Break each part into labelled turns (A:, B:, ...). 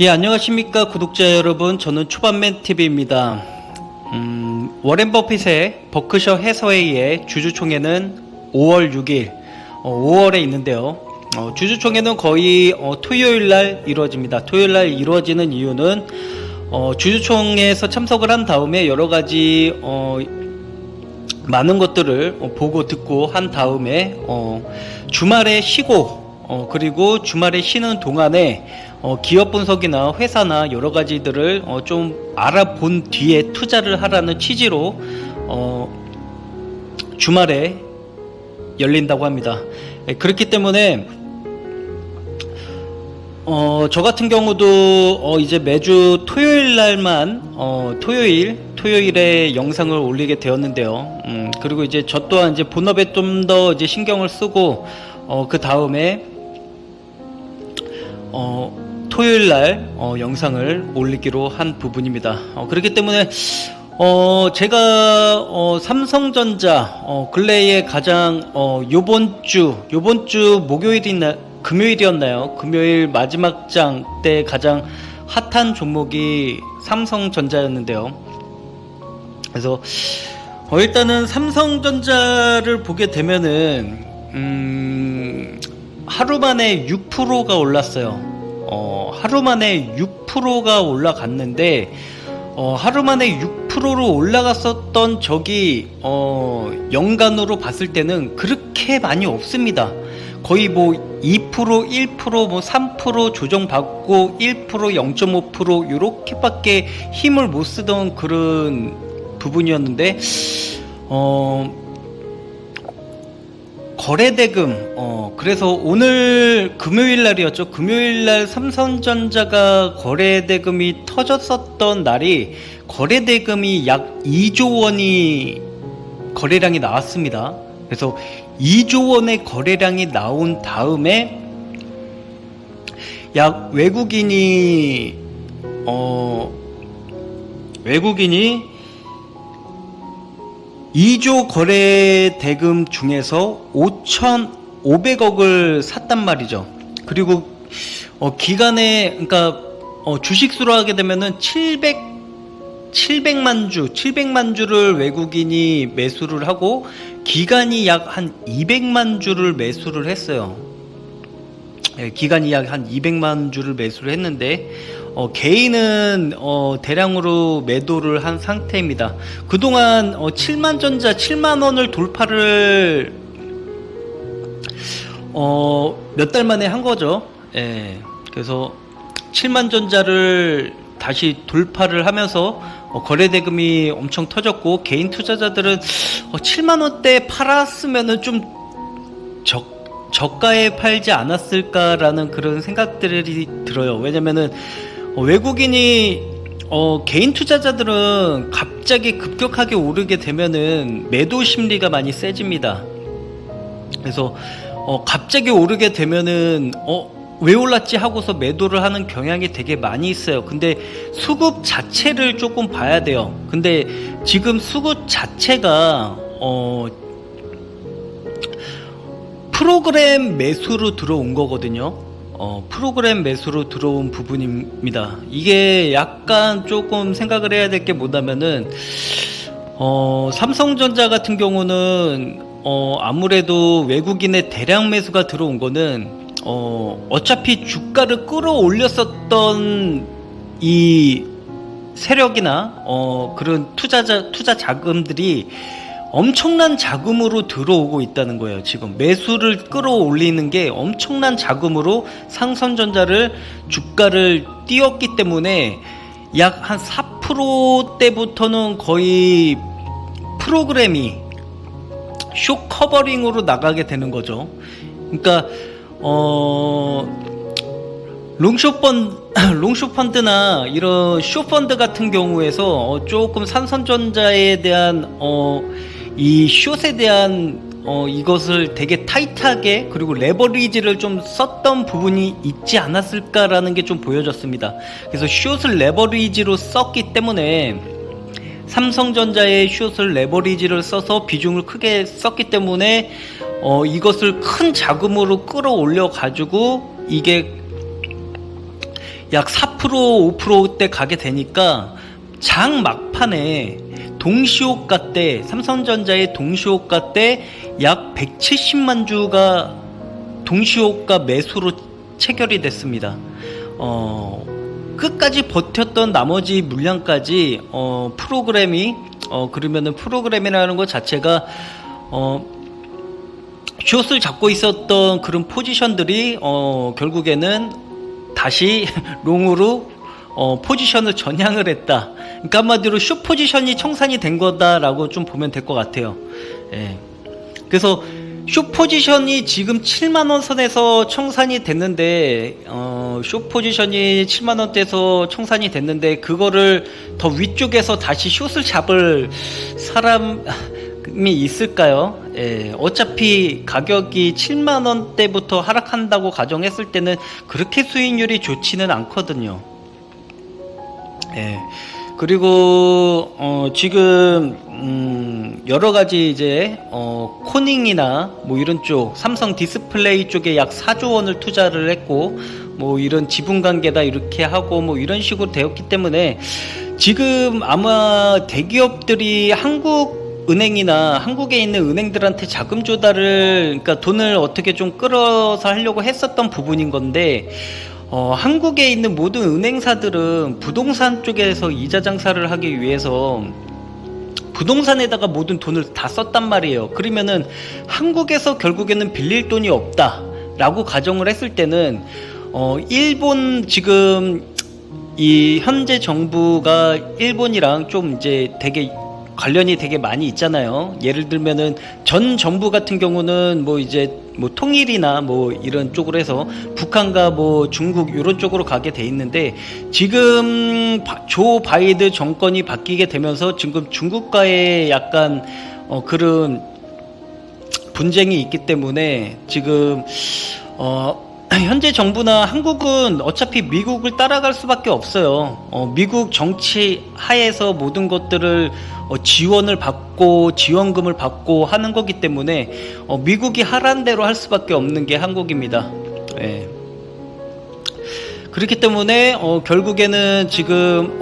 A: 예, 안녕하십니까 구독자 여러분. 저는 초반맨TV입니다. 워렌 버핏의 버크셔 해서웨이의 주주총회는 5월 6일 5월에 있는데요. 주주총회는 거의 토요일날 이루어집니다. 토요일날 이루어지는 이유는 주주총회에서 참석을 한 다음에 여러가지 많은 것들을 보고 듣고 한 다음에 주말에 쉬고 그리고 주말에 쉬는 동안에 기업 분석이나 회사나 여러 가지들을 좀 알아본 뒤에 투자를 하라는 취지로 주말에 열린다고 합니다. 그렇기 때문에 저 같은 경우도 이제 매주 토요일 날만 토요일에 영상을 올리게 되었는데요. 그리고 이제 저 또한 이제 본업에 좀 더 이제 신경을 쓰고 그 다음에 토요일날 영상을 올리기로 한 부분입니다. 그렇기 때문에 제가 삼성전자 근래에 가장 요번 주 금요일이었나요? 금요일 마지막 장 때 가장 핫한 종목이 삼성전자였는데요. 그래서 일단은 삼성전자를 보게 되면은 하루 만에 6%가 올랐어요. 하루 만에 6%가 올라갔는데 하루 만에 6%로 올라갔었던 적이 연간으로 봤을 때는 그렇게 많이 없습니다. 거의 뭐 2%, 1%, 뭐 3% 조정받고 1%, 0.5% 요렇게밖에 힘을 못 쓰던 그런 부분이었는데 거래대금 그래서 오늘 금요일날이었죠. 금요일날 삼성전자가 거래대금이 터졌었던 날이 거래대금이 약 2조 원이 거래량이 나왔습니다. 그래서 2조 원의 거래량이 나온 다음에 약 외국인이 2조 거래 대금 중에서 5,500억을 샀단 말이죠. 그리고 기간에 그러니까 주식수로 하게 되면은 700만 주를 외국인이 매수를 하고 기간이 약 한 200만 주를 매수를 했어요. 기간이 약 한 200만 주를 매수를 했는데 개인은 대량으로 매도를 한 상태입니다. 그동안 7만전자 7만원을 돌파를 몇 달 만에 한 거죠. 예. 그래서 7만전자를 다시 돌파를 하면서 거래대금이 엄청 터졌고 개인 투자자들은 7만원대 팔았으면은 좀 저가에 팔지 않았을까라는 그런 생각들이 들어요. 왜냐면은 외국인이 개인 투자자들은 갑자기 급격하게 오르게 되면은 매도 심리가 많이 세집니다. 그래서 갑자기 오르게 되면은 왜 올랐지 하고서 매도를 하는 경향이 되게 많이 있어요. 근데 수급 자체를 조금 봐야 돼요. 근데 지금 수급 자체가 프로그램 매수로 들어온 거거든요. 프로그램 매수로 들어온 부분입니다. 이게 약간 조금 생각을 해야 될 게 뭐냐면은 삼성전자 같은 경우는 아무래도 외국인의 대량 매수가 들어온 거는 어차피 주가를 끌어올렸었던 이 세력이나 그런 투자 자금들이 엄청난 자금으로 들어오고 있다는 거예요. 지금 매수를 끌어올리는 게 엄청난 자금으로 삼성전자를 주가를 띄웠기 때문에 약 한 4%대부터는 거의 프로그램이 쇼 커버링으로 나가게 되는 거죠. 그러니까 롱숏펀드나 이런 숏펀드 같은 경우에서 조금 삼성전자에 대한 이 숏에 대한 이것을 되게 타이트하게 그리고 레버리지를 좀 썼던 부분이 있지 않았을까라는 게 좀 보여졌습니다. 그래서 숏을 레버리지로 썼기 때문에 삼성전자의 숏을 레버리지를 써서 비중을 크게 썼기 때문에 이것을 큰 자금으로 끌어올려 가지고 이게 약 4% 5%대 가게 되니까 장 막판에 동시호가 때, 삼성전자의 동시호가 때 약 170만 주가 동시호가 매수로 체결이 됐습니다. 끝까지 버텼던 나머지 물량까지 프로그램이 그러면은 프로그램이라는 것 자체가 숏을 잡고 있었던 그런 포지션들이 결국에는 다시 롱으로 포지션을 전향을 했다. 그러니까 한마디로 숏 포지션이 청산이 된 거다라고 좀 보면 될 것 같아요. 예. 그래서 숏 포지션이 지금 7만원 선에서 청산이 됐는데 숏 포지션이 7만원대에서 청산이 됐는데 그거를 더 위쪽에서 다시 숏을 잡을 사람이 있을까요? 예, 어차피 가격이 7만원대부터 하락한다고 가정했을 때는 그렇게 수익률이 좋지는 않거든요. 예. 그리고 지금 여러가지 이제 코닝이나 뭐 이런 쪽, 삼성 디스플레이 쪽에 약 4조 원을 투자를 했고 뭐 이런 지분관계다 이렇게 하고 뭐 이런 식으로 되었기 때문에 지금 아마 대기업들이 한국은행이나 한국에 있는 은행들한테 자금 조달을, 그러니까 돈을 어떻게 좀 끌어서 하려고 했었던 부분인 건데 한국에 있는 모든 은행사들은 부동산 쪽에서 이자 장사를 하기 위해서 부동산에다가 모든 돈을 다 썼단 말이에요. 그러면은 한국에서 결국에는 빌릴 돈이 없다 라고 가정을 했을 때는 일본 지금 이 현재 정부가 일본이랑 좀 이제 되게 관련이 되게 많이 있잖아요. 예를 들면은 전 정부 같은 경우는 뭐 이제 뭐 통일이나 뭐 이런 쪽으로 해서 북한과 뭐 중국 이런 쪽으로 가게 돼 있는데 지금 조 바이든 정권이 바뀌게 되면서 지금 중국과의 약간 그런 분쟁이 있기 때문에 지금 현재 정부나 한국은 어차피 미국을 따라갈 수밖에 없어요. 미국 정치 하에서 모든 것들을 지원을 받고 지원금을 받고 하는 거기 때문에 미국이 하라는 대로 할 수밖에 없는 게 한국입니다. 예. 그렇기 때문에 결국에는 지금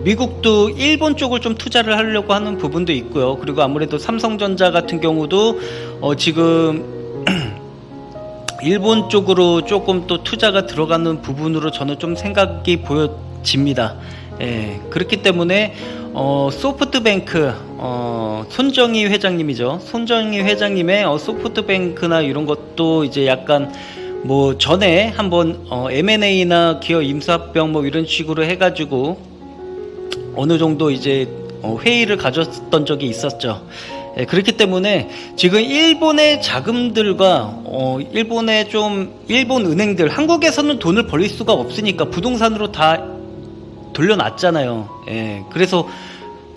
A: 미국도 일본 쪽을 좀 투자를 하려고 하는 부분도 있고요. 그리고 아무래도 삼성전자 같은 경우도 지금 일본 쪽으로 조금 또 투자가 들어가는 부분으로 저는 좀 생각이 보여집니다. 예, 그렇기 때문에 소프트뱅크 손정희 회장님이죠. 손정희 회장님의 소프트뱅크나 이런 것도 이제 약간 뭐 전에 한번 M&A나 기업 임사병 뭐 이런 식으로 해가지고 어느 정도 이제 회의를 가졌던 적이 있었죠. 예, 그렇기 때문에 지금 일본의 자금들과 일본의 좀 일본 은행들, 한국에서는 돈을 벌릴 수가 없으니까 부동산으로 다 돌려놨잖아요. 예, 그래서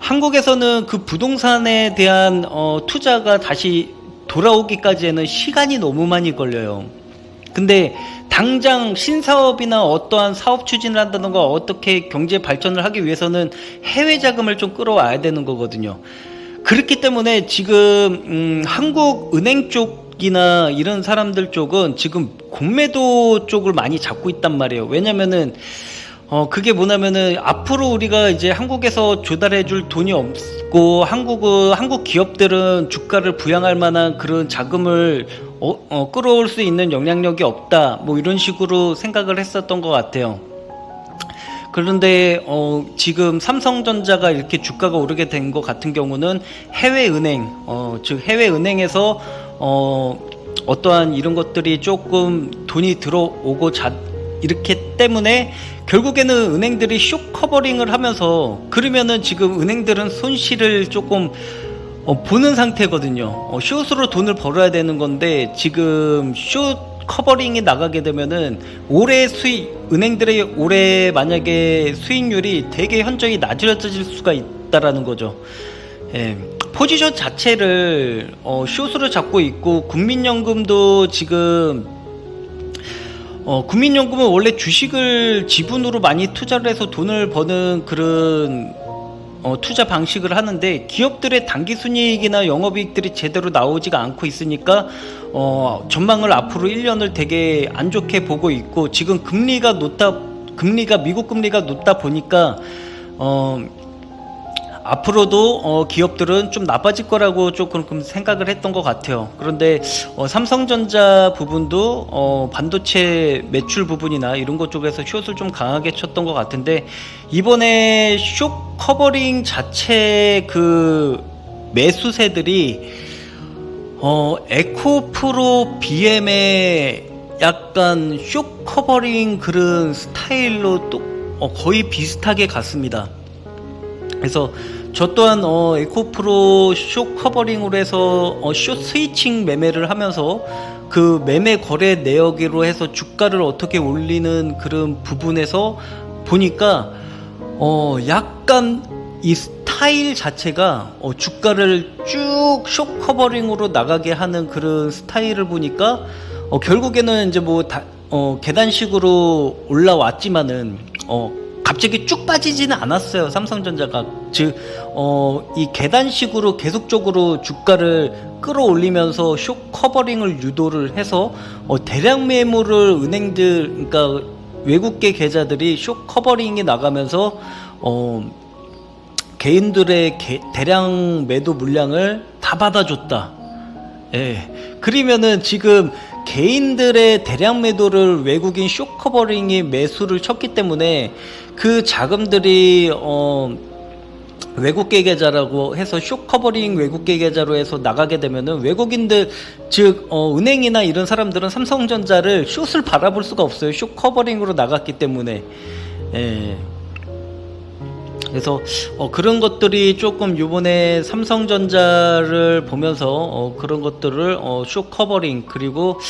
A: 한국에서는 그 부동산에 대한 투자가 다시 돌아오기까지에는 시간이 너무 많이 걸려요. 근데 당장 신사업이나 어떠한 사업 추진을 한다던가 어떻게 경제 발전을 하기 위해서는 해외 자금을 좀 끌어와야 되는 거거든요. 그렇기 때문에 지금 한국 은행 쪽이나 이런 사람들 쪽은 지금 공매도 쪽을 많이 잡고 있단 말이에요. 왜냐면은 그게 뭐냐면은 앞으로 우리가 이제 한국에서 조달해 줄 돈이 없고 한국 기업들은 주가를 부양할 만한 그런 자금을 끌어올 수 있는 영향력이 없다, 뭐 이런 식으로 생각을 했었던 것 같아요. 그런데 지금 삼성전자가 이렇게 주가가 오르게 된 것 같은 경우는 해외은행, 즉 해외은행에서 어떠한 이런 것들이 조금 돈이 들어오고 이렇게 때문에 결국에는 은행들이 숏 커버링을 하면서, 그러면은 지금 은행들은 손실을 조금 보는 상태거든요. 숏으로 돈을 벌어야 되는 건데 지금 숏 커버링이 나가게 되면은 올해 은행들의 올해 만약에 수익률이 되게 현저히 낮아질 수가 있다라는 거죠. 예, 포지션 자체를 숏으로 잡고 있고, 국민연금도 지금 국민연금은 원래 주식을 지분으로 많이 투자를 해서 돈을 버는 그런 투자 방식을 하는데, 기업들의 당기순이익이나 영업이익들이 제대로 나오지가 않고 있으니까 전망을 앞으로 1년을 되게 안 좋게 보고 있고, 지금 금리가 금리가 미국 금리가 높다 보니까 앞으로도 기업들은 좀 나빠질 거라고 조금 생각을 했던 것 같아요. 그런데 삼성전자 부분도 반도체 매출 부분이나 이런 것 쪽에서 숏을 좀 강하게 쳤던 것 같은데, 이번에 숏 커버링 자체 그 매수세들이 에코프로 BM의 약간 숏 커버링 그런 스타일로 또 거의 비슷하게 갔습니다. 그래서 저 또한 에코프로 숏 커버링으로 해서 숏 스위칭 매매를 하면서 그 매매 거래 내역으로 해서 주가를 어떻게 올리는 그런 부분에서 보니까 약간 이 스타일 자체가 주가를 쭉 숏 커버링으로 나가게 하는 그런 스타일을 보니까 결국에는 이제 뭐 계단식으로 올라왔지만은 갑자기 쭉 빠지지는 않았어요. 삼성전자가. 즉 이 계단식으로 계속적으로 주가를 끌어올리면서 숏 커버링을 유도를 해서 대량 매물을 은행들, 그러니까 외국계 계좌들이 숏 커버링이 나가면서 개인들의 대량 매도 물량을 다 받아줬다. 예. 그러면은 지금 개인들의 대량 매도를 외국인 숏 커버링이 매수를 쳤기 때문에 그 자금들이 외국계 계좌라고 해서 숏 커버링 외국계 계좌로 해서 나가게 되면은 외국인들, 즉 은행이나 이런 사람들은 삼성전자를 숏을 바라볼 수가 없어요. 숏 커버링으로 나갔기 때문에. 예. 그래서 그런 것들이 조금 요번에 삼성전자를 보면서 그런 것들을 숏 커버링, 그리고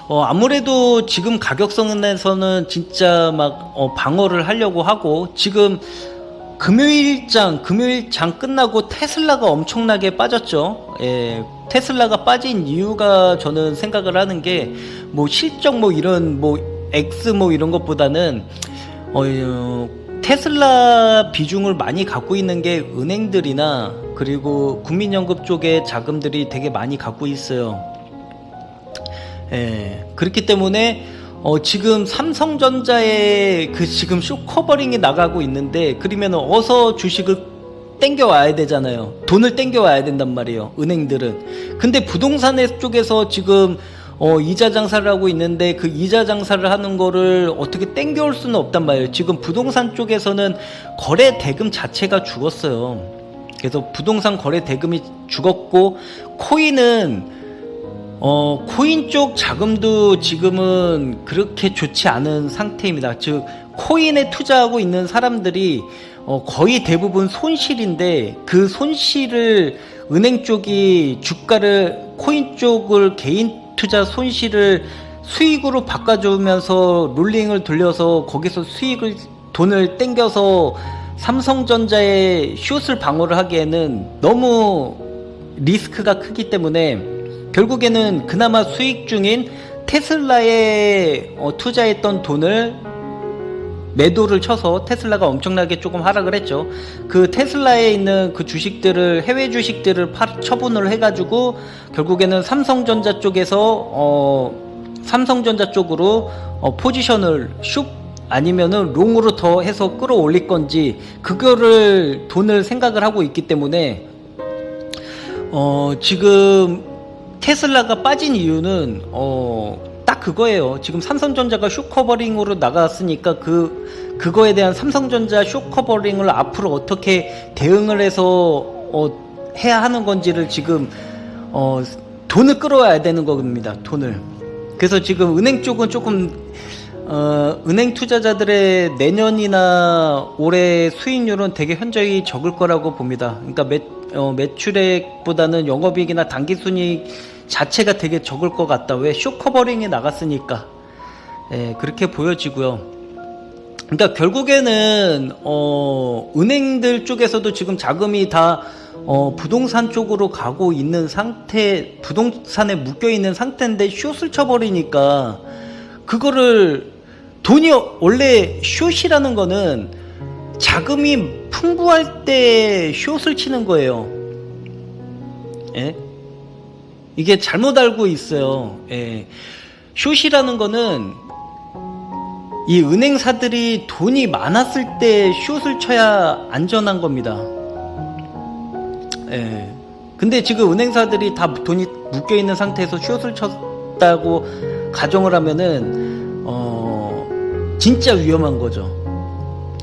A: 아무래도 지금 가격선에서는 진짜 막 방어를 하려고 하고, 지금 금요일장 끝나고 테슬라가 엄청나게 빠졌죠. 예, 테슬라가 빠진 이유가 저는 생각을 하는 게 뭐 실적 뭐 이런 뭐 X 뭐 이런 것보다는 테슬라 비중을 많이 갖고 있는 게 은행들이나 그리고 국민연금 쪽에 자금들이 되게 많이 갖고 있어요. 예, 그렇기 때문에 지금 삼성전자에 그 지금 숏 커버링이 나가고 있는데, 그러면 어서 주식을 땡겨 와야 되잖아요. 돈을 땡겨 와야 된단 말이에요, 은행들은. 근데 부동산 쪽에서 지금 이자 장사를 하고 있는데 그 이자 장사를 하는 거를 어떻게 땡겨올 수는 없단 말이에요. 지금 부동산 쪽에서는 거래 대금 자체가 죽었어요. 그래서 부동산 거래 대금이 죽었고, 코인은 코인 쪽 자금도 지금은 그렇게 좋지 않은 상태입니다. 즉 코인에 투자하고 있는 사람들이 거의 대부분 손실인데, 그 손실을 은행 쪽이 주가를, 코인 쪽을 개인 투자 손실을 수익으로 바꿔주면서 롤링을 돌려서 거기서 돈을 땡겨서 삼성전자의 숏을 방어를 하기에는 너무 리스크가 크기 때문에 결국에는 그나마 수익 중인 테슬라에 투자했던 돈을 매도를 쳐서 테슬라가 엄청나게 조금 하락을 했죠. 그 테슬라에 있는 그 주식들을, 해외 주식들을 처분을 해가지고 결국에는 삼성전자 쪽에서 삼성전자 쪽으로 포지션을 숏 아니면은 롱으로 더 해서 끌어올릴 건지, 그거를 돈을 생각을 하고 있기 때문에 지금 테슬라가 빠진 이유는 딱 그거예요. 지금 삼성전자가 숏 커버링으로 나갔으니까 그거에 대한 삼성전자 숏 커버링을 앞으로 어떻게 대응을 해서 해야 하는 건지를 지금 돈을 끌어와야 되는 겁니다. 돈을. 그래서 지금 은행 쪽은 조금 은행 투자자들의 내년이나 올해 수익률은 되게 현저히 적을 거라고 봅니다. 그러니까 매출액보다는 영업이익이나 당기순이익 자체가 되게 적을 것 같다. 왜? 숏 커버링이 나갔으니까. 예, 그렇게 보여지고요. 그러니까 결국에는 은행들 쪽에서도 지금 자금이 다 부동산 쪽으로 가고 있는 상태, 부동산에 묶여 있는 상태인데 숏을 쳐버리니까, 그거를 돈이, 원래 숏이라는 거는 자금이 풍부할 때 숏을 치는 거예요. 예? 이게 잘못 알고 있어요. 예. 숏이라는 거는 이 은행사들이 돈이 많았을 때 숏을 쳐야 안전한 겁니다. 예. 근데 지금 은행사들이 다 돈이 묶여 있는 상태에서 숏을 쳤다고 가정을 하면은 진짜 위험한 거죠.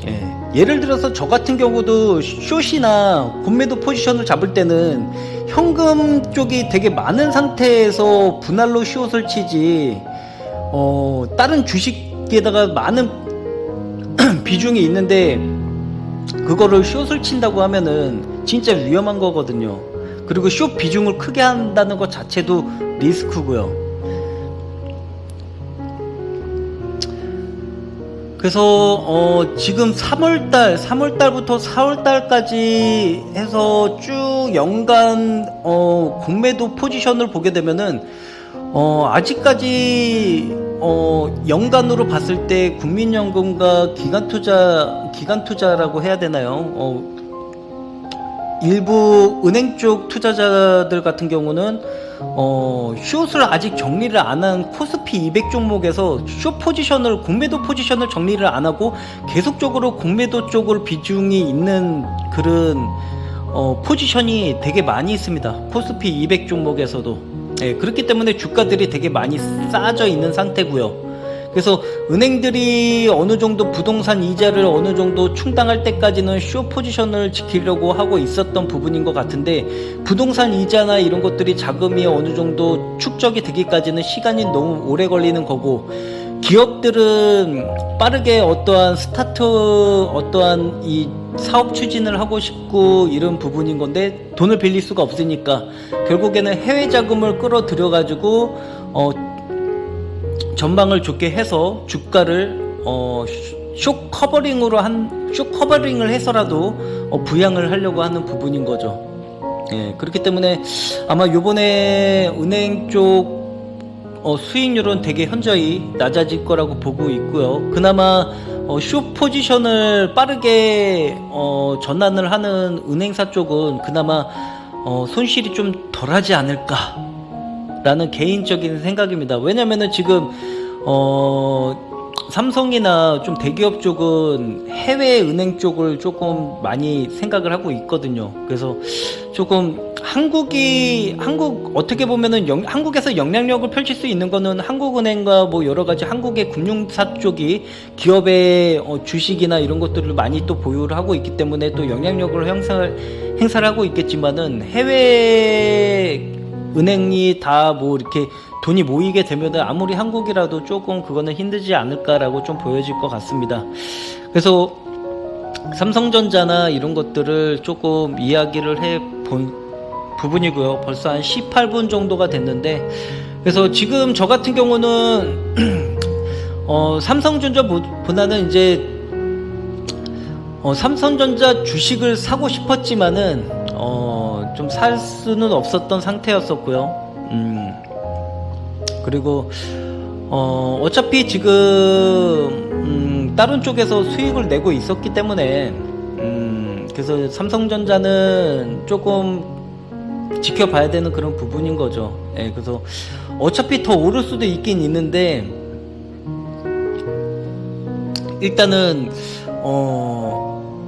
A: 예. 예를 들어서 저 같은 경우도 숏이나 곤매도 포지션을 잡을 때는 현금 쪽이 되게 많은 상태에서 분할로 숏을 치지 다른 주식에다가 많은 비중이 있는데 그거를 숏을 친다고 하면은 진짜 위험한 거거든요. 그리고 숏 비중을 크게 한다는 것 자체도 리스크고요. 그래서 지금 3월달부터 4월달까지 해서 쭉 연간 공매도 포지션을 보게 되면은 아직까지 연간으로 봤을 때 국민연금과 기관투자라고 해야 되나요? 일부 은행 쪽 투자자들 같은 경우는 숏을 아직 정리를 안 한 코스피 200 종목에서 숏 포지션을 공매도 포지션을 정리를 안 하고 계속적으로 공매도 쪽으로 비중이 있는 그런 포지션이 되게 많이 있습니다. 코스피 200 종목에서도. 예, 그렇기 때문에 주가들이 되게 많이 싸져 있는 상태고요. 그래서 은행들이 어느 정도 부동산 이자를 어느 정도 충당할 때까지는 숏 포지션을 지키려고 하고 있었던 부분인 것 같은데, 부동산 이자나 이런 것들이 자금이 어느 정도 축적이 되기까지는 시간이 너무 오래 걸리는 거고, 기업들은 빠르게 어떠한 어떠한 이 사업 추진을 하고 싶고 이런 부분인 건데 돈을 빌릴 수가 없으니까 결국에는 해외 자금을 끌어들여 가지고 전망을 좋게 해서 주가를 숏 커버링을 해서라도 부양을 하려고 하는 부분인 거죠. 예, 그렇기 때문에 아마 요번에 은행 쪽 수익률은 되게 현저히 낮아질 거라고 보고 있고요. 그나마 숏 포지션을 빠르게 전환을 하는 은행사 쪽은 그나마 손실이 좀 덜하지 않을까 라는 개인적인 생각입니다. 왜냐면은 지금 삼성이나 좀 대기업 쪽은 해외 은행 쪽을 조금 많이 생각을 하고 있거든요. 그래서 조금 어떻게 보면은 한국에서 영향력을 펼칠 수 있는 거는 한국은행과 뭐 여러 가지 한국의 금융사 쪽이 기업의 주식이나 이런 것들을 많이 또 보유를 하고 있기 때문에 또 영향력을 행사를 하고 있겠지만은 해외 은행이 다 뭐 이렇게 돈이 모이게 되면은 아무리 한국이라도 조금 그거는 힘들지 않을까라고 좀 보여질 것 같습니다. 그래서 삼성전자나 이런 것들을 조금 이야기를 해 본 부분이고요. 벌써 한 18분 정도가 됐는데, 그래서 지금 저 같은 경우는 삼성전자보다는 이제 삼성전자 주식을 사고 싶었지만은 좀 살 수는 없었던 상태였었고요. 그리고 어차피 지금 다른 쪽에서 수익을 내고 있었기 때문에 그래서 삼성전자는 조금 지켜봐야 되는 그런 부분인 거죠. 예, 그래서 어차피 더 오를 수도 있긴 있는데 일단은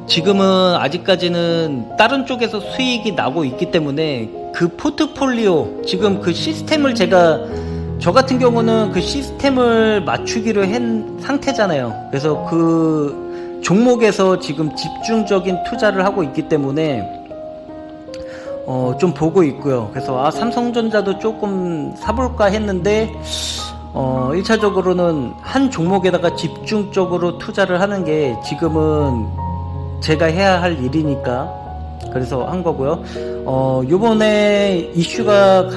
A: 지금은 아직까지는 다른 쪽에서 수익이 나고 있기 때문에 그 포트폴리오 지금 그 시스템을 저 같은 경우는 그 시스템을 맞추기로 한 상태잖아요. 그래서 그 종목에서 지금 집중적인 투자를 하고 있기 때문에 좀 보고 있고요. 그래서 삼성전자도 조금 사볼까 했는데 1차적으로는 한 종목에다가 집중적으로 투자를 하는 게 지금은 제가 해야 할 일이니까 그래서 한 거고요. 요번에 이슈가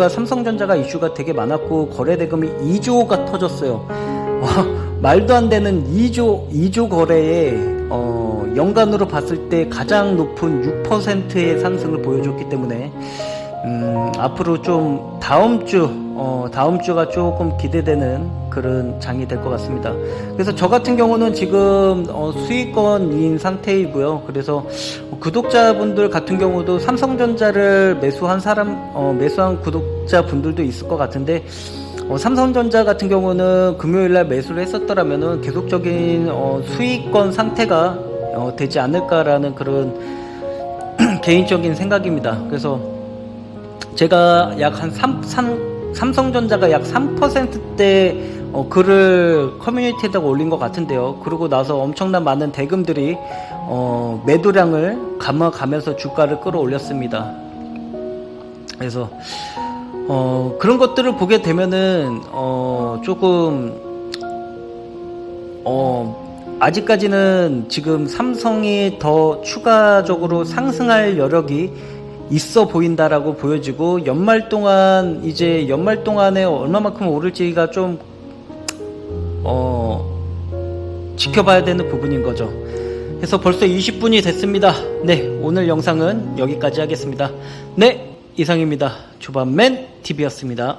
A: 삼성전자가 이슈가 되게 많았고 거래대금이 2조가 터졌어요. 말도 안 되는 2조 거래에 연간으로 봤을 때 가장 높은 6%의 상승을 보여줬기 때문에 앞으로 좀 다음 주가 조금 기대되는 그런 장이 될 것 같습니다. 그래서 저 같은 경우는 지금 수익권인 상태이고요. 그래서 구독자분들 같은 경우도 삼성전자를 매수한 구독자분들도 있을 것 같은데 삼성전자 같은 경우는 금요일날 매수를 했었더라면은 계속적인 수익권 상태가 되지 않을까라는 그런 개인적인 생각입니다. 그래서 제가 약 한 삼성전자가 약 3%대 글을 커뮤니티에다가 올린 것 같은데요. 그러고 나서 엄청난 많은 대금들이 매도량을 감아가면서 주가를 끌어올렸습니다. 그래서 그런 것들을 보게 되면은 조금 아직까지는 지금 삼성이 더 추가적으로 상승할 여력이 있어 보인다라고 보여지고, 연말 동안에 얼마만큼 오를지가 좀 지켜봐야 되는 부분인 거죠. 그래서 벌써 20분이 됐습니다. 네, 오늘 영상은 여기까지 하겠습니다. 네, 이상입니다. 주반맨 TV였습니다.